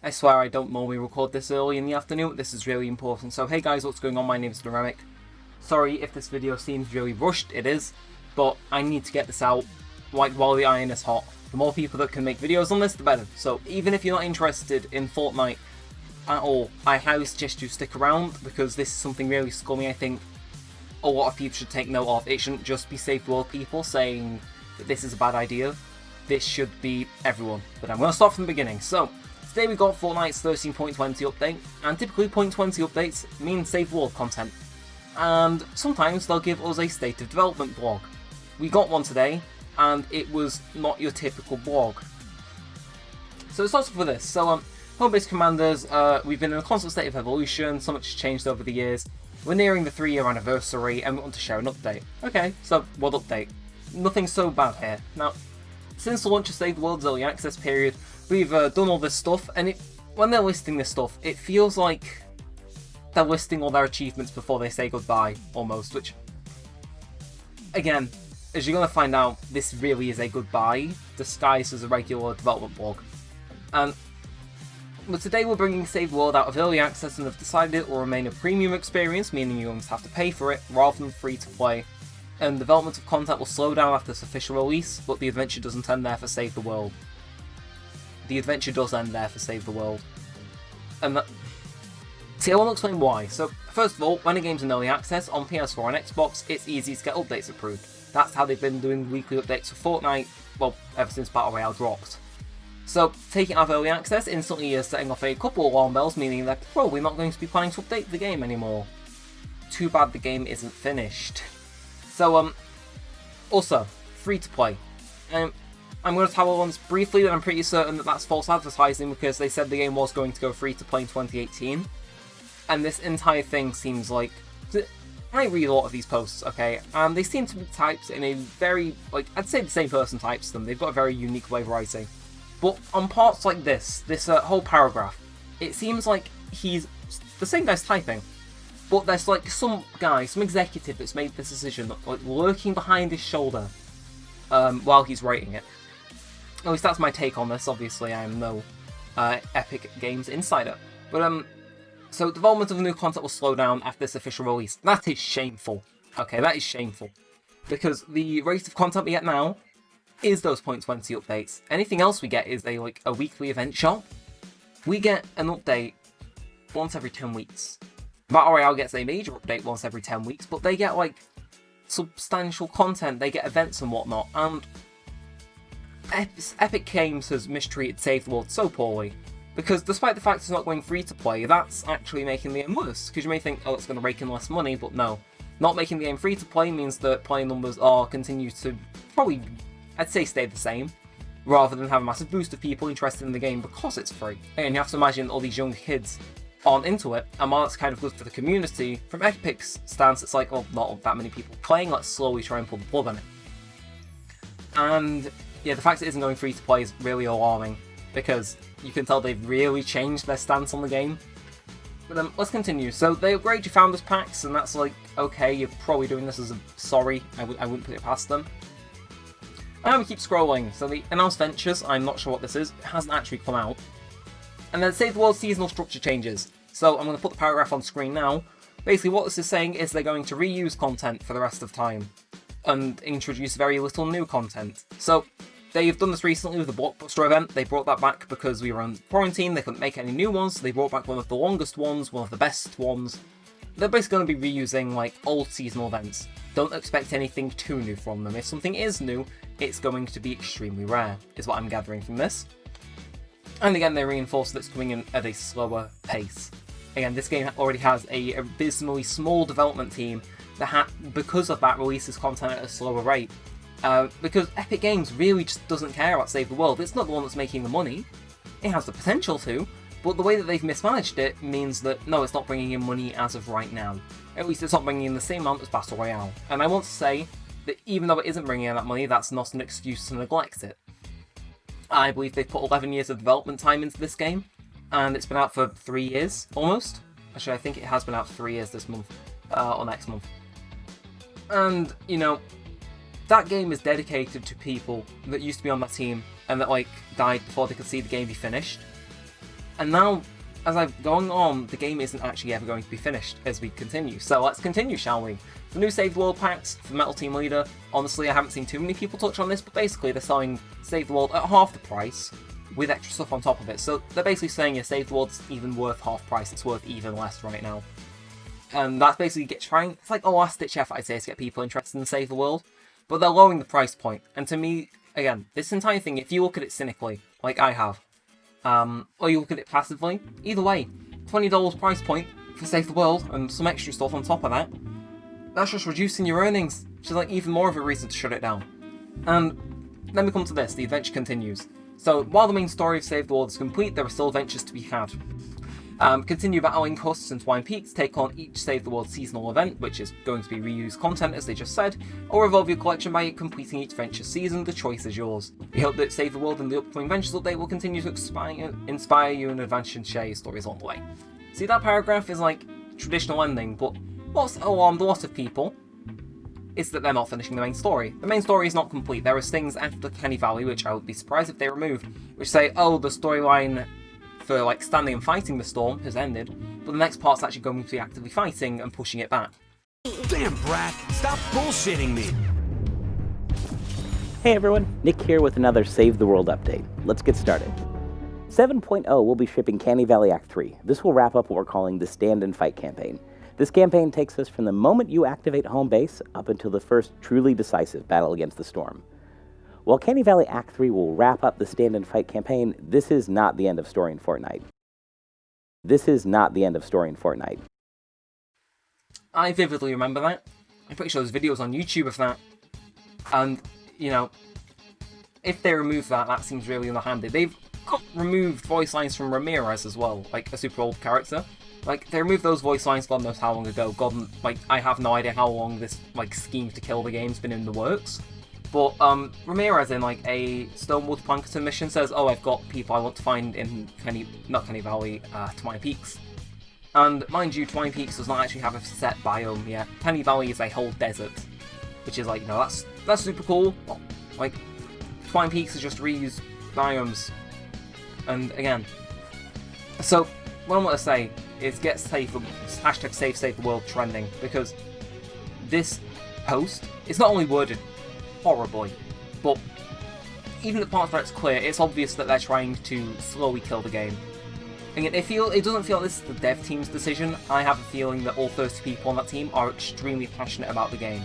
I swear I don't normally record this early in the afternoon, but this is really important. So hey guys, what's going on? My name is Dynamic. Sorry if this video seems really rushed, it is, but I need to get this out like while the iron is hot. The more people that can make videos on this, the better. So even if you're not interested in Fortnite at all, I highly suggest you stick around, because this is something really scummy I think a lot of people should take note of. It shouldn't just be safe world people saying that this is a bad idea. This should be everyone. But I'm going to start from the beginning. So today we got Fortnite's 13.20 update, and typically 0.20 updates mean safe world content. And sometimes they'll give us a state of development blog. We got one today, and it was not your typical blog. So it starts off with this. So home-based commanders, we've been in a constant state of evolution, so much has changed over the years. We're nearing the 3-year anniversary, and we want to share an update. Okay, so what update? Nothing so bad here. Now, since the launch of Save the World's early access period, we've done all this stuff, and when they're listing this stuff, it feels like they're listing all their achievements before they say goodbye, almost, which, again, as you're going to find out, this really is a goodbye, disguised as a regular development blog. But today we're bringing Save the World out of early access and have decided it will remain a premium experience, meaning you won't have to pay for it, rather than free to play. And development of content will slow down after this official release, but the adventure doesn't end there for Save the World. The adventure does end there for Save the World. And see, I want to explain why. So, first of all, when a game's in early access, on PS4 and Xbox, it's easy to get updates approved. That's how they've been doing weekly updates for Fortnite, well, ever since Battle Royale dropped. So, taking out of early access instantly is setting off a couple of alarm bells, meaning they're probably not going to be planning to update the game anymore. Too bad the game isn't finished. So, also, free to play. I'm going to tell once briefly that I'm pretty certain that that's false advertising, because they said the game was going to go free to play in 2018. And this entire thing seems like... I read a lot of these posts, okay, and they seem to be typed in a very, I'd say the same person types them. They've got a very unique way of writing. But on parts like this whole paragraph, it seems like he's... the same guy's typing. But there's some guy, some executive that's made this decision, lurking behind his shoulder while he's writing it. At least that's my take on this. Obviously, I am no Epic Games insider. But so development of new content will slow down after this official release. That is shameful. Okay, that is shameful, because the rate of content we get now is those 0.20 updates. Anything else we get is a weekly event shop. We get an update once every 10 weeks. Battle Royale gets a major update once every 10 weeks, but they get, substantial content, they get events and whatnot, and Epic Games has mistreated Save the World so poorly, because despite the fact it's not going free to play, that's actually making the game worse, because you may think, oh, it's going to rake in less money, but no. Not making the game free to play means that playing numbers are continue to probably, I'd say, stay the same, rather than have a massive boost of people interested in the game because it's free. And you have to imagine all these young kids aren't into it, and while it's kind of good for the community, from Epic's stance, it's like, well, not that many people playing, let's slowly try and pull the plug on it. And yeah, the fact it isn't going free to play is really alarming, because you can tell they've really changed their stance on the game. But let's continue. So they upgrade your Founders Packs, and that's okay, you're probably doing this as a sorry, I wouldn't put it past them. And we keep scrolling. So the announced ventures, I'm not sure what this is, it hasn't actually come out. And then Save the World seasonal structure changes. So I'm going to put the paragraph on screen now. Basically what this is saying is they're going to reuse content for the rest of time, and introduce very little new content. So they've done this recently with the Blockbuster event. They brought that back because we were on quarantine, they couldn't make any new ones, so they brought back one of the longest ones, one of the best ones. They're basically going to be reusing old seasonal events. Don't expect anything too new from them. If something is new, it's going to be extremely rare, is what I'm gathering from this. And again, they reinforce that it's coming in at a slower pace. Again, this game already has a abysmally small development team that, because of that, releases content at a slower rate. Because Epic Games really just doesn't care about Save the World. It's not the one that's making the money. It has the potential to, but the way that they've mismanaged it means that, no, it's not bringing in money as of right now. At least it's not bringing in the same amount as Battle Royale. And I want to say that even though it isn't bringing in that money, that's not an excuse to neglect it. I believe they've put 11 years of development time into this game, and it's been out for 3 years, almost. Actually, I think it has been out for 3 years this month, or next month. And, that game is dedicated to people that used to be on that team, and that, died before they could see the game be finished. And now, as I'm going on, the game isn't actually ever going to be finished as we continue. So let's continue, shall we? The new Save the World packs for Metal Team Leader. Honestly, I haven't seen too many people touch on this, but basically they're selling Save the World at half the price with extra stuff on top of it. So they're basically saying your Save the World's even worth half price, it's worth even less right now. And that's basically it's like a last-ditch effort, I'd say, to get people interested in Save the World. But they're lowering the price point. And to me, again, this entire thing, if you look at it cynically, like I have, or you look at it passively, either way, $20 price point for Save the World and some extra stuff on top of that, that's just reducing your earnings, which is like even more of a reason to shut it down. And then we come to this, the adventure continues. So while the main story of Save the World is complete, there are still adventures to be had. Continue battling Husts and Twine Peaks, take on each Save the World seasonal event, which is going to be reused content as they just said, or evolve your collection by completing each venture season. The choice is yours. We hope that Save the World and the upcoming Ventures update will continue to inspire you and advance and share your stories on the way. See, that paragraph is like traditional ending, but what's alarmed a lot of people is that they're not finishing the main story. The main story is not complete. There are things after Kenny Valley, which I would be surprised if they removed, which say, oh, the storyline for like standing and fighting the storm has ended, but the next part's actually going to be actively fighting and pushing it back. Damn, Brat! Stop bullshitting me! Hey everyone, Nick here with another Save the World update. Let's get started. 7.0 will be shipping Canny Valley Act 3. This will wrap up what we're calling the Stand and Fight campaign. This campaign takes us from the moment you activate home base up until the first truly decisive battle against the storm. While Canny Valley Act 3 will wrap up the Stand and Fight campaign, this is not the end of story in Fortnite. This is not the end of story in Fortnite. I vividly remember that. I'm pretty sure there's videos on YouTube of that. And, you know, if they remove that, that seems really underhanded. They've removed voice lines from Ramirez as well, like a super old character. Like, they removed those voice lines God knows how long ago. Like, I have no idea how long this, like, scheme to kill the game's been in the works. But, Ramirez in, like, a Stonewood Plankerton mission says, oh, I've got people I want to find in not Kenny Valley, Twine Peaks. And, mind you, Twine Peaks does not actually have a set biome yet. Kenny Valley is a whole desert. Which is, like, you know, that's super cool. Like, Twine Peaks is just reused biomes. And, again, so, what I want to say is get hashtag save the world trending, because this post is not only worded horribly, but even the parts where it's clear, it's obvious that they're trying to slowly kill the game. Again, it doesn't feel like this is the dev team's decision. I have a feeling that all 30 people on that team are extremely passionate about the game.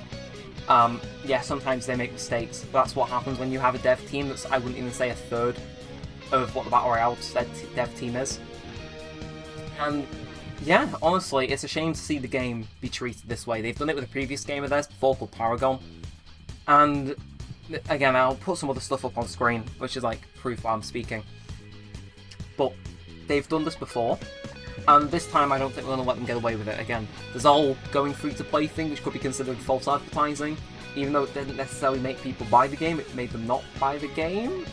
Yeah, sometimes they make mistakes, but that's what happens when you have a dev team that's, I wouldn't even say a third of what the Battle Royale dev team is. And yeah, honestly, it's a shame to see the game be treated this way. They've done it with a previous game of theirs before called Paragon. And again, I'll put some other stuff up on screen, which is like proof while I'm speaking. But they've done this before, and this time I don't think we're going to let them get away with it again. There's a whole going free to play thing, which could be considered false advertising. Even though it didn't necessarily make people buy the game, it made them not buy the game.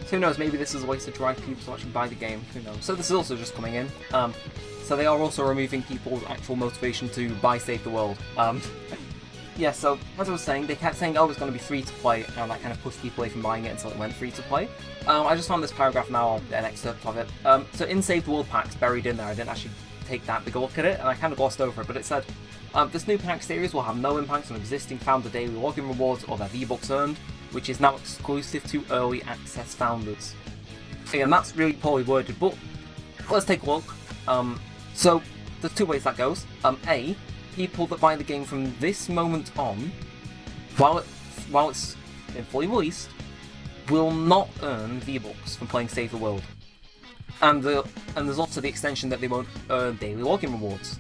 So who knows, maybe this is a way to drive people to actually buy the game, who knows. So this is also just coming in. So they are also removing people's actual motivation to buy Save the World. Yeah, so as I was saying, they kept saying, oh, it's going to be free to play, and that kind of pushed people away from buying it until it went free to play. I just found this paragraph now, an excerpt of it. So in Save the World packs, buried in there, I didn't actually take that big a look at it, and I kind of glossed over it, but it said, this new pack series will have no impact on existing founder daily login rewards or their vBucks earned, which is now exclusive to early access founders. Again, that's really poorly worded, but let's take a look. So there's two ways that goes. A, people that buy the game from this moment on, while it's been fully released, will not earn vBucks from playing Save the World. And there's also the extension that they won't earn daily login rewards.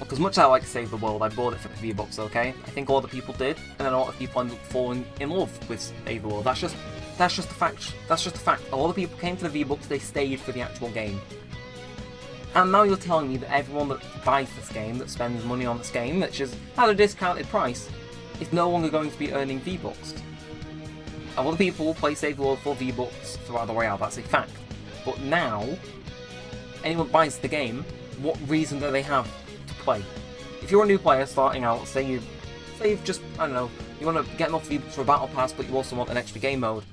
Look, as much as I like Save the World, I bought it for the vBucks, okay? I think a lot of people did, and then a lot of people ended up falling in love with Save the World. That's just a fact. That's just a fact. A lot of people came for the vBucks, they stayed for the actual game. And now you're telling me that everyone that buys this game, that spends money on this game, which is at a discounted price, is no longer going to be earning vBucks. A lot of people will play Save the World for vBucks for Battle Royale, that's a fact. But now, anyone that buys the game, what reason do they have to play? If you're a new player starting out, say you've just, I don't know, you want to get enough vBucks for a battle pass, but you also want an extra game mode.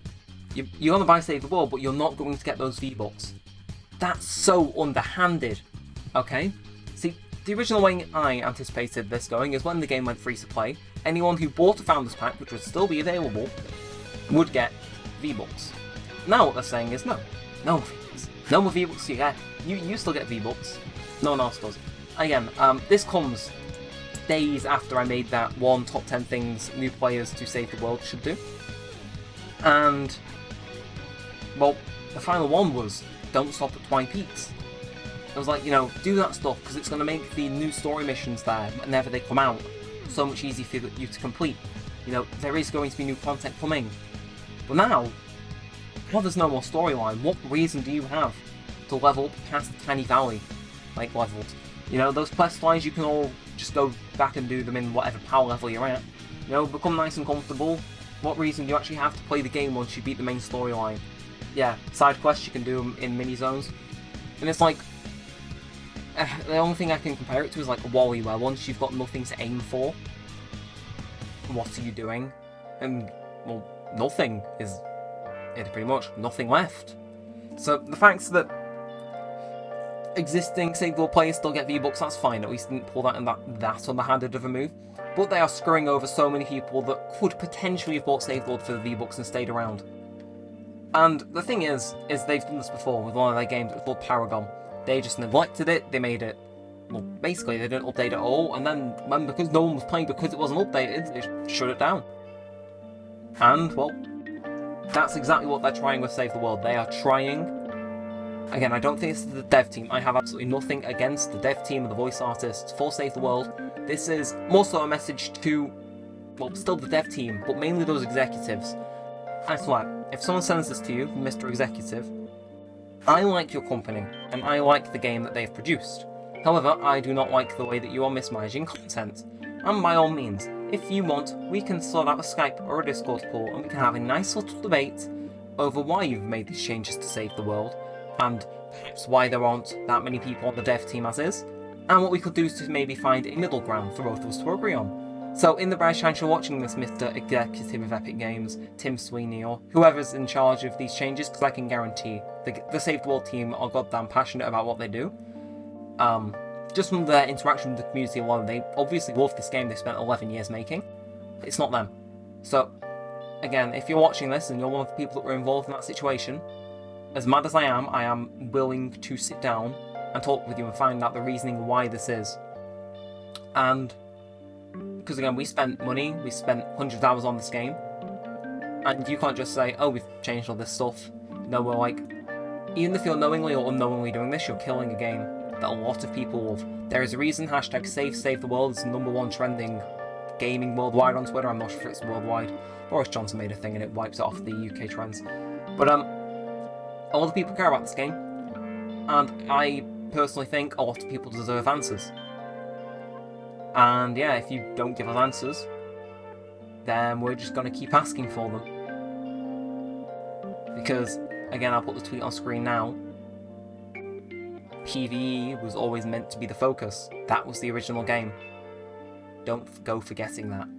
You're going to buy Save the World, but you're not going to get those V-Bucks. That's so underhanded, okay? See, the original way I anticipated this going is when the game went free to play, anyone who bought a Founders Pack, which would still be available, would get V-Bucks. Now what they're saying is no more V-Bucks. No more V-Bucks you get. You still get V-Bucks. No one else does. Again, this comes days after I made that one top 10 things new players to Save the World should do. And, well, the final one was don't stop at Twine Peaks. I was like, do that stuff because it's going to make the new story missions there, whenever they come out, so much easier for you to complete. There is going to be new content coming. But now, there's no more storyline, what reason do you have to level up past Tiny Valley, leveled? Those quest lines, you can all just go back and do them in whatever power level you're at. Become nice and comfortable. What reason do you actually have to play the game once you beat the main storyline? Yeah, side quests, you can do them in mini-zones. And it's like, the only thing I can compare it to is like a Wally, where once you've got nothing to aim for, what are you doing? And, well, nothing is pretty much nothing left. So the fact that existing Save the World players still get V-Bucks, that's fine, at least didn't pull that in that underhanded of a move. But they are screwing over so many people that could potentially have bought Save the World for the V-Bucks and stayed around. And the thing is they've done this before with one of their games. It was called Paragon. They just neglected it, they made it, well, basically they didn't update it at all, and then because no one was playing because it wasn't updated, they shut it down. And, well, that's exactly what they're trying with Save the World. They are trying. Again, I don't think it's the dev team. I have absolutely nothing against the dev team and the voice artists for Save the World. This is more so a message to, well, still the dev team, but mainly those executives. I swear, if someone sends this to you, Mr. Executive, I like your company, and I like the game that they've produced. However, I do not like the way that you are mismanaging content. And by all means, if you want, we can sort out a Skype or a Discord call, and we can have a nice little debate over why you've made these changes to Save the World, and perhaps why there aren't that many people on the dev team as is, and what we could do to maybe find a middle ground for both of us to agree on. So in the bright chance you're watching this, Mr. Executive of Epic Games, Tim Sweeney, or whoever's in charge of these changes, because I can guarantee the Save the World team are goddamn passionate about what they do. Just from their interaction with the community alone, they obviously love this game they spent 11 years making. It's not them. So, again, if you're watching this and you're one of the people that were involved in that situation, as mad as I am willing to sit down and talk with you and find out the reasoning why this is. And because again, we spent money, we spent hundreds of hours on this game, and you can't just say, oh, we've changed all this stuff. No, we're like, even if you're knowingly or unknowingly doing this, you're killing a game that a lot of people love. There is a reason hashtag Save the World is the #1 trending gaming worldwide on Twitter. I'm not sure if it's worldwide. Boris Johnson made a thing and it wipes it off the UK trends. But a lot of people care about this game, and I personally think a lot of people deserve answers. And yeah, if you don't give us answers, then we're just going to keep asking for them. Because, again, I'll put the tweet on screen now. PvE was always meant to be the focus. That was the original game. Don't go forgetting that.